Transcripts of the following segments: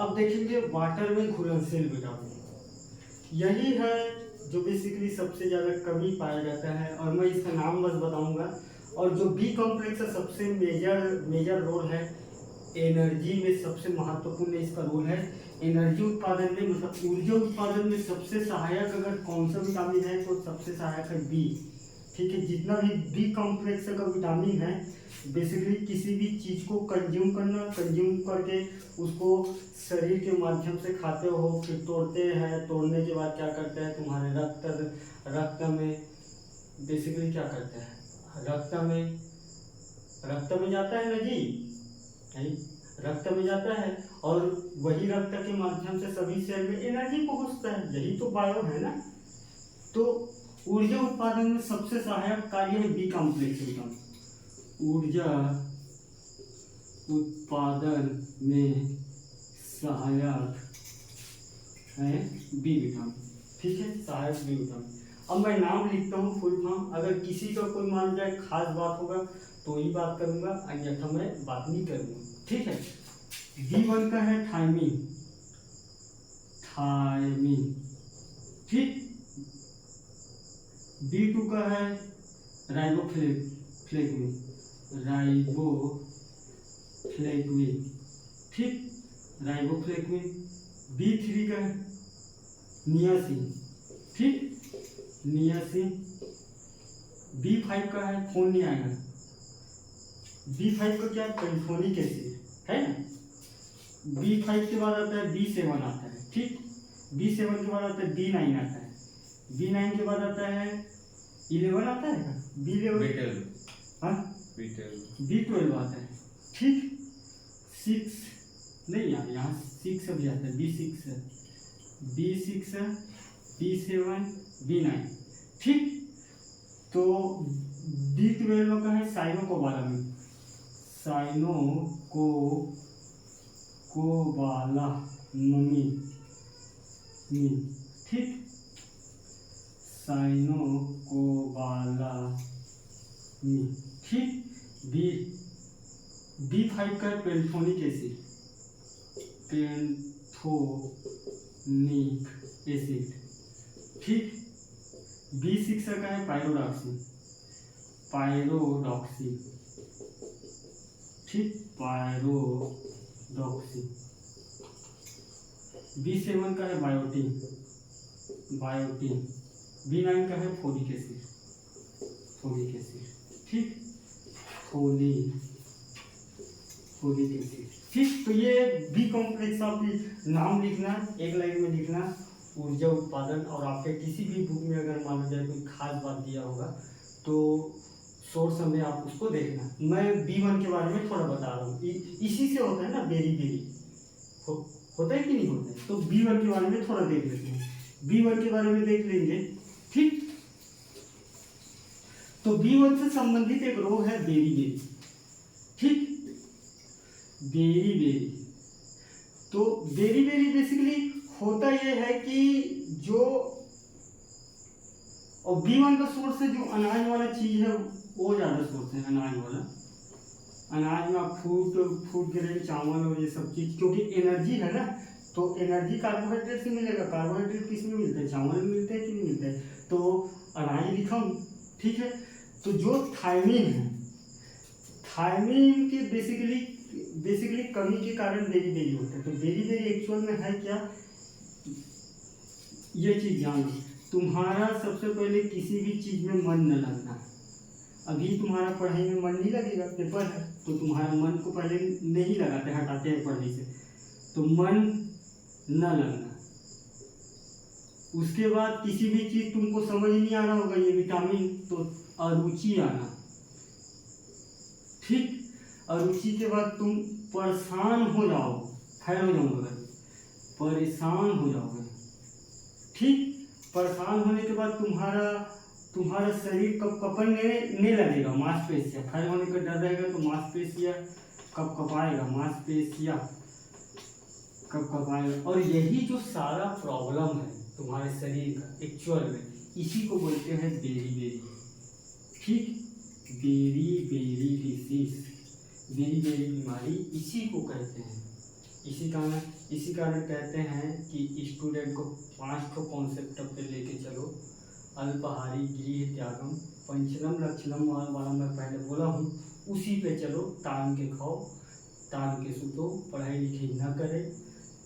अब देखेंगे वाटर में घुलनशील विटामिन, यही है जो बेसिकली सबसे ज़्यादा कमी पाया जाता है, और मैं इसका नाम बस बताऊंगा। और जो बी कॉम्प्लेक्स है सबसे मेजर रोल है एनर्जी में, सबसे महत्वपूर्ण इसका रोल है एनर्जी उत्पादन में, मतलब ऊर्जा उत्पादन में सबसे सहायक अगर कौन सा विटामिन है तो सबसे सहायक है बी। ठीक है, जितना भी बी कॉम्प्लेक्स का विटामिन है बेसिकली किसी भी चीज़ को कंज्यूम करके उसको शरीर के माध्यम से खाते हो, फिर तोड़ते हैं, तोड़ने के बाद क्या करते हैं तुम्हारे रक्त में बेसिकली क्या करते हैं, रक्त में जाता है ना जी, नहीं रक्त में जाता है, और वही रक्त के माध्यम से सभी सेल में एनर्जी पहुंचता है, यही तो बायो है ना। तो ऊर्जा उत्पादन में सबसे सहायक कार्य है बी कॉम्प्लेक्स विटामिन, ऊर्जा उत्पादन में सहायक है बी विटामिन। ठीक है, सहायक बी विटामिन। अब मैं नाम लिखता हूँ फुल फॉर्म, अगर किसी का कोई मान जाए खास बात होगा तो ही बात करूंगा, अन्यथा मैं बात नहीं करूंगा। ठीक है, B1 का है थायमिन, ठीक। B2 का है राइबोफ्लेविन, ठीक, राइबोफ्लेविन। B3 का है नियासिन, ठीक, नियासिन। B5 का है फोन नहीं आएगा, B5 का क्या है पेंटोनिक एसिड है ना। B5 के बाद आता है B7 आता है, ठीक, B7 के बाद आता है B9 आता है, B9 के बाद आता है 11 आता है का B11, हाँ B12 आता है, ठीक। 6 नहीं यार, यहाँ 6 अभी आता है, B6 है, B7 B9, ठीक। तो B12 का है साइनोकोबालामिन, ठीक, साइनोकोबालामिन, ठीक। B5 का है पेंटोनिक एसिड, ठीक। B6 का है पायरोडॉक्सिन, ठीक, पायरोडॉक्सिन। B7 का है बायोटिन, B9 का है फोलिक एसिड, ठीक, फोलिक एसिड, ठीक। तो ये बी कॉम्प्लेक्स आप नाम लिखना, एक लाइन में लिखना, ऊर्जा उत्पादन। और आपके किसी भी बुक में अगर मान लो कोई खास बात दिया होगा तो सोर्स में आप उसको देखना। मैं B1 के बारे में थोड़ा बता रहा हूँ, इसी से होता है ना बेरी होता है कि नहीं होता है, तो B1 के बारे में थोड़ा देख लेते हैं। B1 के बारे में देख लेंगे, ठीक। तो B1 से संबंधित एक रो है बेरी, ठीक, बेरी। तो बेरी बेसिकली होता यह है कि जो और B1 का सोर्स है जो अनाज वाला चीज है वो ज्यादा सोर्स है, अनाज वाला, अनाज में फूड ग्रेन चावल और ये सब चीज, क्योंकि एनर्जी है ना, तो एनर्जी कार्बोहाइड्रेट से मिलेगा। कार्बोहाइड्रेट किस में मिलते हैं, चावल में मिलते हैं कि नहीं मिलते हैं, तो अनाज लिखा हूँ, ठीक है। तो जो थायमिन है, थायमिन की बेसिकली कमी के कारण बेरी होता है। तो बेरी एक्चुअल में है क्या, ये चीज ध्यान दो। तुम्हारा सबसे पहले किसी भी चीज में मन न लगना। अभी तुम्हारा पढ़ाई में मन नहीं लगेगा, पेपर है तो तुम्हारा मन को पहले नहीं लगाते, हटाते हैं पढ़ने से, तो मन न लगना। उसके बाद किसी भी चीज तुमको समझ नहीं आ रहा होगा, ये विटामिन, तो अरुचि आना, ठीक। अरुचि के बाद तुम परेशान हो जाओ, खैर हो जाऊंगा, परेशान हो जाओगे, ठीक। परेशान होने के बाद तुम्हारा शरीर कपने लगेगा, मांसपेशियां, फैल होने का डर रहेगा तो मांसपेशियां कपाएगा। और यही जो सारा प्रॉब्लम है तुम्हारे शरीर का एक्चुअल में, इसी को बोलते हैं बेरी, ठीक, बेरी डिसीज, बेरी बीमारी इसी को कहते हैं, इसी कारण कहते हैं कि स्टूडेंट को 5 कॉन्सेप्ट पे लेके चलो। अल्पाहारी गृह त्यागम, पंचनम लक्षणम वाला मैं पहले बोला हूँ, उसी पे चलो। तान के खाओ, तान के सुतो, पढ़ाई लिखाई ना करें,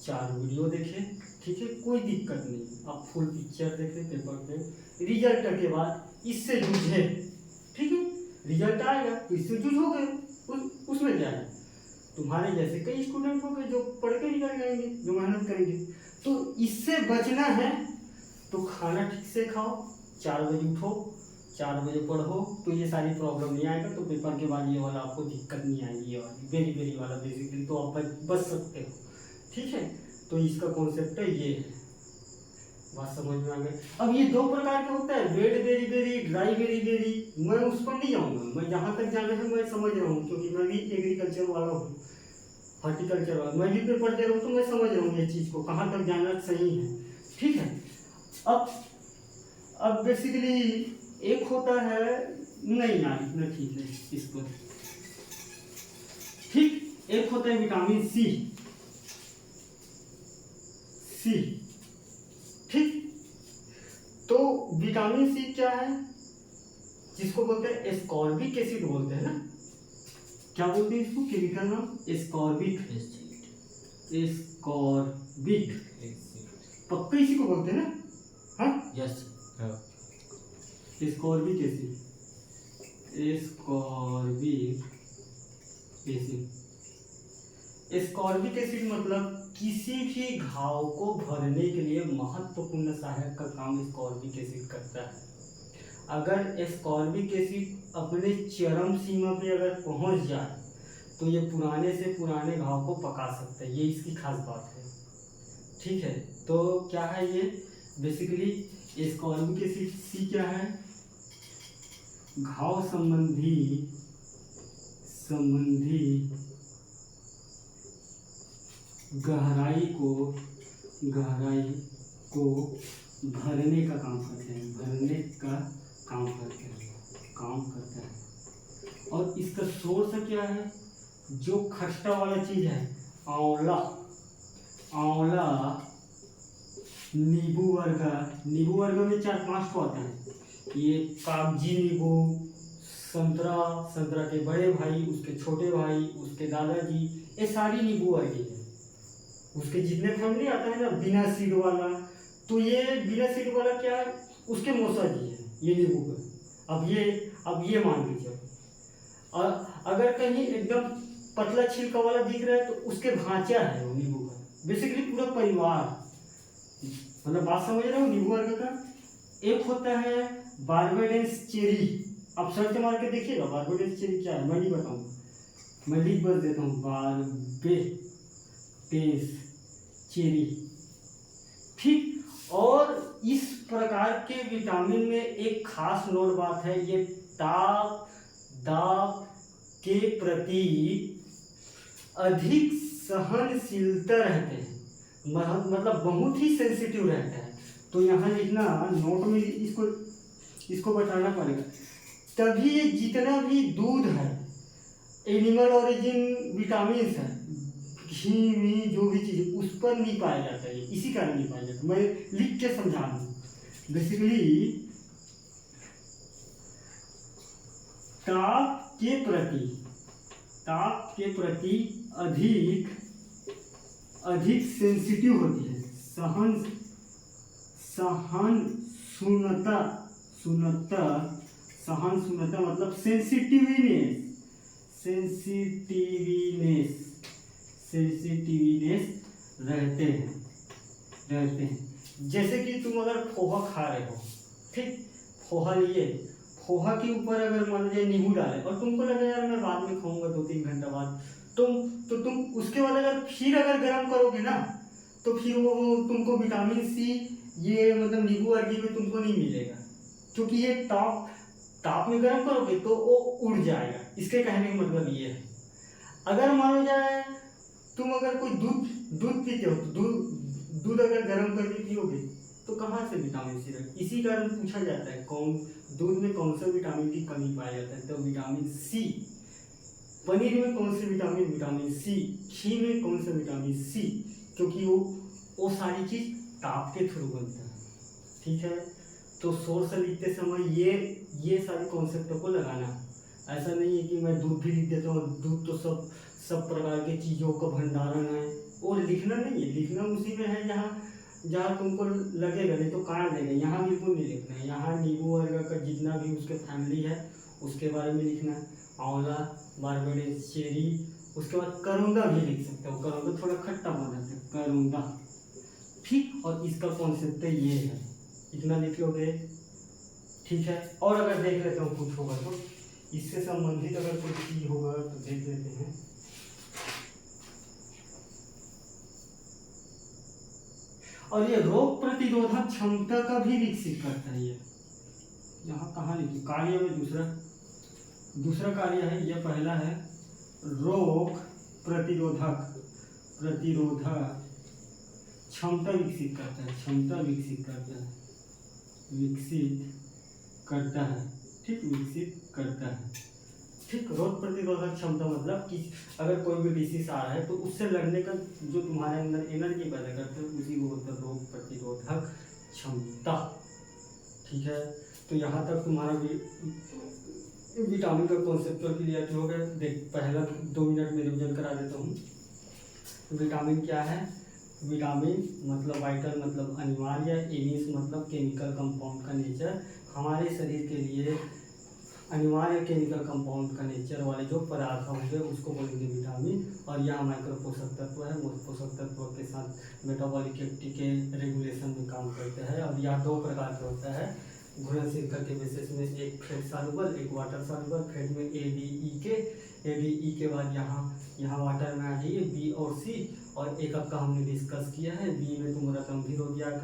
4 वीडियो देखें, ठीक है, कोई दिक्कत नहीं। आप फुल पिक्चर देखें पेपर पे, रिजल्ट के बाद इससे जूझे, ठीक है। रिजल्ट आएगा तो इससे जूझोगे, उसमें क्या है। तुम्हारे जैसे कई स्टूडेंट होंगे जो पढ़ के निकल जाएंगे, जो मेहनत करेंगे। तो इससे बचना है तो खाना ठीक से खाओ, 4 बजे उठो, 4 बजे पढ़ो, तो ये सारी प्रॉब्लम नहीं आएगा। तो पेपर के बाद ये वाला आपको दिक्कत नहीं आएगी, ये वाली वेरी वेरी वाला बेसिकली तो आप बच सकते हो, ठीक है। तो इसका कॉन्सेप्ट है ये है, बात समझ में आ गई। अब ये 2 प्रकार के होता है, wet very very, dry very very. मैं उस पर नहीं जाऊँगा, मैं जहाँ तक जाना है मैं समझ रहा हूँ, क्योंकि मैं भी एग्रीकल्चर वाला हूँ, हॉर्टिकल्चर वाला, मैं भी पेपर दे रहा हूँ, तो मैं समझ रहा हूँ ये चीज़ को कहाँ तक जाना सही है, ठीक है। अब बेसिकली एक होता है, नहीं यार इतना ठीक है इस पर, ठीक। एक होता है विटामिन सी, ठीक। तो विटामिन सी क्या है, जिसको बोलते हैं एस्कॉर्बिक एसिड बोलते हैं ना, क्या बोलते हैं इसको केमिकल नाम, एस्कॉर्बिक एसिड, एस्कॉर्बिक पक्का इसी को बोलते हैं ना, हाँ yes ascorbic acid, ascorbic acid. Ascorbic acid मतलब किसी भी घाव को भरने के लिए महत्वपूर्ण सहायक का काम एस्कॉर्बिक एसिड करता है। अगर एस्कॉर्बिक एसिड अपने चरम सीमा पे अगर पहुंच जाए तो ये पुराने से पुराने घाव को पका सकता है, ये इसकी खास बात है, ठीक है। तो क्या है ये बेसिकली एस्कॉर्बिक एसिड सी क्या है, घाव संबंधी गहराई को भरने का काम करते हैं, भरने का काम करता है। और इसका सोर्स क्या है, जो खट्टा वाला चीज है, आंवला, नींबू वर्ग में 4-5 तो आता है। ये कागजी नींबू, संतरा के बड़े भाई, उसके छोटे भाई, उसके दादाजी, ये सारी नींबू वर्ग है। उसके जितने फैमिली आता है ना बिना सीड वाला, तो ये बिना सीड वाला क्या है, उसके मौसा जी है ये नींबू का। अब ये मान लीजिए, और अगर कहीं एकदम पतला छिलका वाला दिख रहा है तो उसके भांचा है वो नींबू का, बेसिकली पूरा परिवार, मतलब बात समझ रहे हो नींबू वर्ग का। एक होता है बारबेडेंस चेरी, आप सर्च मार के देखिएगा बारबेडेंस चेरी क्या है, मैं नहीं बताऊंगा, मैं लिख बस देता हूँ, बारबेडेंस चेरी, ठीक। और इस प्रकार के विटामिन में एक खास नोट बात है, ये ताप दाब के प्रति अधिक सहनशीलता रहते हैं, मतलब बहुत ही सेंसिटिव रहता है। तो यहाँ लिखना नोट में, इसको बताना पड़ेगा। तभी ये जितना भी दूध है, एनिमल ओरिजिन विटामिन है, घी में जो भी चीज़ उस पर नहीं पाया जाता है, इसी कारण नहीं पाया जाता। मैं लिख के समझा दूँ, बेसिकली ताप के प्रति अधिक सेंसिटिव होती है, सहनशीलता मतलब सेंसिटिवनेस रहते हैं। जैसे कि तुम अगर पोहा खा रहे हो, ठीक, पोहा के ऊपर अगर मान लीजिए नींबू डाले और तुमको लगे यार मैं बाद में खाऊंगा 2-3 घंटा बाद, तुम उसके बाद अगर गर्म करोगे ना, तो फिर वो तुमको विटामिन सी ये मतलब नींबू वर्गी में तुमको नहीं मिलेगा, क्योंकि ये ताप में गर्म करोगे तो वो उड़ जाएगा। इसके कहने का मतलब ये है, अगर मान लो जाए तुम अगर कोई दूध पीते हो, तो दूध अगर गर्म करके पियोगे तो कहाँ से विटामिन सी रहेगा। इसी कारण पूछा जाता है दूध में कौन सा विटामिन की कमी पाया जाता है, तो विटामिन सी पनीर में कौन से विटामिन, विटामिन सी। घी में कौन सा विटामिन सी, क्योंकि वो सारी चीज ताप के थ्रू बनता है। ठीक है, तो सोर्स लिखते समय ये सारे कॉन्सेप्टों को लगाना है। ऐसा नहीं है कि मैं दूध भी लिख देता हूँ, दूध तो सब प्रकार के चीज़ों का भंडारण है, वो लिखना नहीं है। लिखना उसी में है जहाँ तुमको लगेगा, नहीं तो कहाँ देगा। यहाँ बिल्कुल नहीं लिखना है। यहाँ नींबू वर्ग का जितना भी उसके फैमिली है उसके बारे में लिखना है। आंवला, बारबेडीज, चेरी, उसके बाद करोंदा भी लिख सकते हो। करोंदा थोड़ा खट्टा बनाते हैं, करोंदा। ठीक, और इसका कॉन्सेप्ट ये है, इतना लिख लोगे। ठीक है, और अगर देख लेते हो कुछ होगा तो इससे संबंधित अगर कोई चीज होगा तो देख लेते हैं। और ये रोग प्रतिरोधक क्षमता का भी विकसित करता है। ये यहाँ कहाँ लिखी, कार्य में दूसरा कार्य है। ये पहला है रोग प्रतिरोधक क्षमता विकसित करता है, ठीक, विकसित करता है। ठीक, रोग प्रतिरोधक क्षमता मतलब कि अगर कोई भी डिसीज आ रहा है तो उससे लड़ने का जो तुम्हारे अंदर एनर्जी पैदा करते हैं उसी को बोलते हैं रोग प्रतिरोधक क्षमता। ठीक है, तो यहाँ तक तुम्हारा विटामिन का कॉन्सेप्ट क्लियर हो गया। देख, पहला 2 मिनट में रिविजन करा देता हूँ। विटामिन क्या है? विटामिन मतलब वाइटल मतलब अनिवार्य, एमिस मतलब केमिकल कंपाउंड का नेचर, हमारे शरीर के लिए अनिवार्य केमिकल कंपाउंड का नेचर वाले जो पदार्थ होंगे उसको बोलेंगे विटामिन। और यहाँ माइक्रो पोषक तत्व है, पोषक तत्व के साथ मेटाबॉलिक एक्टिविटी के रेगुलेशन में काम करते हैं। और यह 2 प्रकार के होता है घुलनशील के बेसिस में, एक फेट सॉल्युबल, एक वाटर सॉल्युबल। फेट में ADE के बाद यहाँ वाटर में आ जाइए B और C। और एक का हमने डिस्कस किया है, बी में तुम गंभीर रोग याद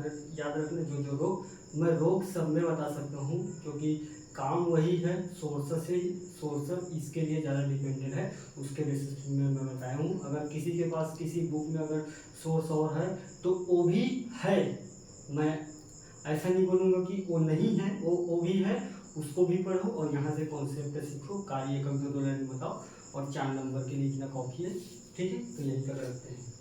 रखना। जो रोग मैं रोग सब में बता सकता हूँ क्योंकि काम वही है, सोर्स इसके लिए ज़्यादा डिपेंडेंट है, उसके बेसिस में मैं बताया हूँ। अगर किसी के पास किसी बुक में अगर सोर्स और है तो वो भी है, मैं ऐसा नहीं बोलूँगा कि वो नहीं है, वो भी है, उसको भी पढ़ो और यहाँ से कॉन्सेप्ट सीखो। कार्य 1-2 लाइन बताओ और 4 नंबर के लिखना कॉपी है। ठीक है, तो यही कर रखते हैं।